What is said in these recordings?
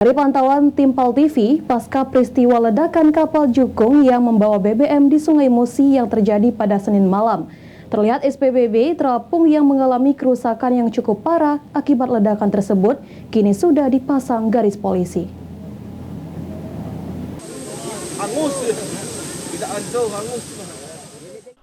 Dari pantauan tim PAL TV, pasca peristiwa ledakan kapal Jukung yang membawa BBM di Sungai Musi yang terjadi pada Senin malam, terlihat SPBB terapung yang mengalami kerusakan yang cukup parah akibat ledakan tersebut kini sudah dipasang garis polisi.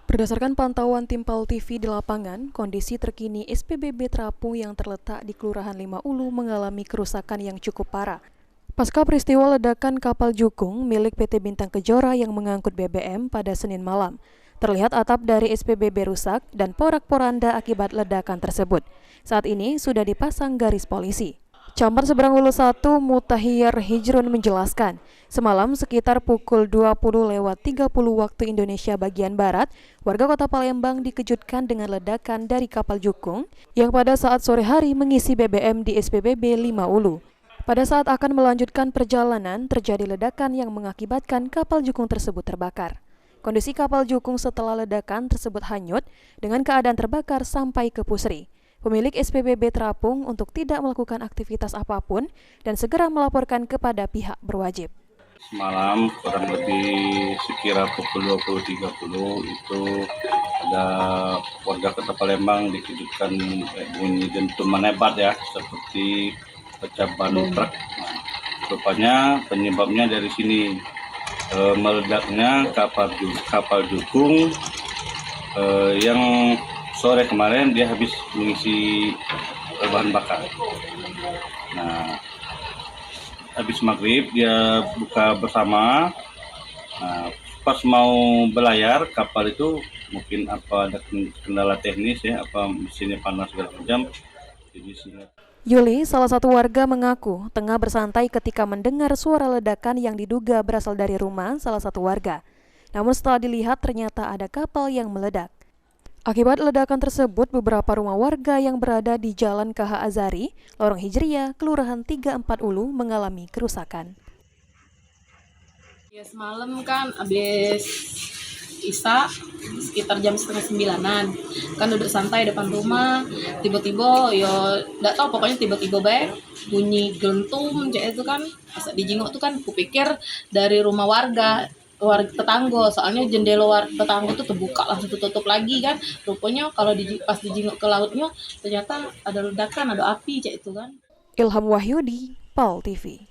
Berdasarkan pantauan tim PAL TV di lapangan, kondisi terkini SPBB terapung yang terletak di Kelurahan Lima Ulu mengalami kerusakan yang cukup parah. Pasca peristiwa ledakan kapal Jukung milik PT Bintang Kejora yang mengangkut BBM pada Senin malam, terlihat atap dari SPBB rusak dan porak-poranda akibat ledakan tersebut. Saat ini sudah dipasang garis polisi. Camat Seberang Hulu 1 Mutahiyar Hijrun menjelaskan, semalam sekitar pukul 20:30 waktu Indonesia bagian Barat, warga Kota Palembang dikejutkan dengan ledakan dari kapal Jukung yang pada saat sore hari mengisi BBM di SPBB Lima Ulu. Pada saat akan melanjutkan perjalanan, terjadi ledakan yang mengakibatkan kapal Jukung tersebut terbakar. Kondisi kapal Jukung setelah ledakan tersebut hanyut dengan keadaan terbakar sampai ke pusri. Pemilik SPBB terapung untuk tidak melakukan aktivitas apapun dan segera melaporkan kepada pihak berwajib. Semalam kurang lebih sekira pukul 20.30 itu ada warga Kota Palembang dikejutkan bunyi dentuman hebat ya, seperti pecah ban truk. Rupanya penyebabnya dari sini, meledaknya kapal Jukung yang sore kemarin dia habis mengisi bahan bakar. Nah, habis maghrib dia buka bersama. Nah, pas mau berlayar kapal itu mungkin ada kendala teknis ya, mesinnya panas segala macam. Yuli, salah satu warga mengaku tengah bersantai ketika mendengar suara ledakan yang diduga berasal dari rumah salah satu warga. Namun setelah dilihat ternyata ada kapal yang meledak. Akibat ledakan tersebut, beberapa rumah warga yang berada di Jalan KH Azari, Lorong Hijriah, Kelurahan 34 Ulu mengalami kerusakan. Ya, semalam kan habis Isya sekitar jam 8:30-an kan duduk santai depan rumah, tiba-tiba ya nggak tahu, pokoknya tiba-tiba baik bunyi gelentum kayak itu kan. Pas dijenguk tuh kan kupikir dari rumah warga tetangga, soalnya jendela tetangga tuh terbuka langsung tutup lagi kan. Rupanya kalau pas dijenguk ke lautnya ternyata ada ledakan, ada api kayak itu kan. Ilham Wahyudi, PAL TV.